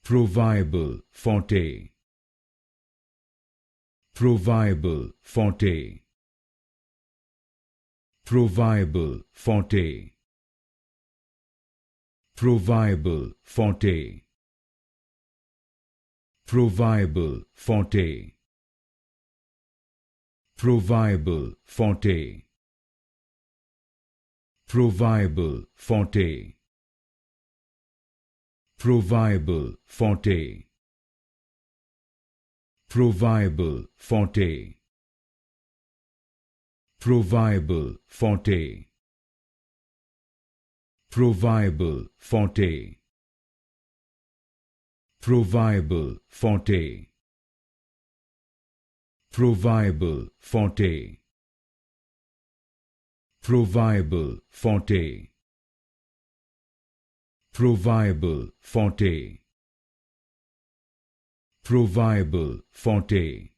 Proviable-Forte, Proviable-Forte, Proviable-Forte, Proviable-Forte, Proviable-Forte, Proviable-Forte, Proviable-Forte, Proviable-Forte, Proviable-Forte, Proviable-Forte, Proviable-Forte, Proviable-Forte, Proviable-Forte, Proviable-Forte, Proviable-Forte, Proviable-Forte,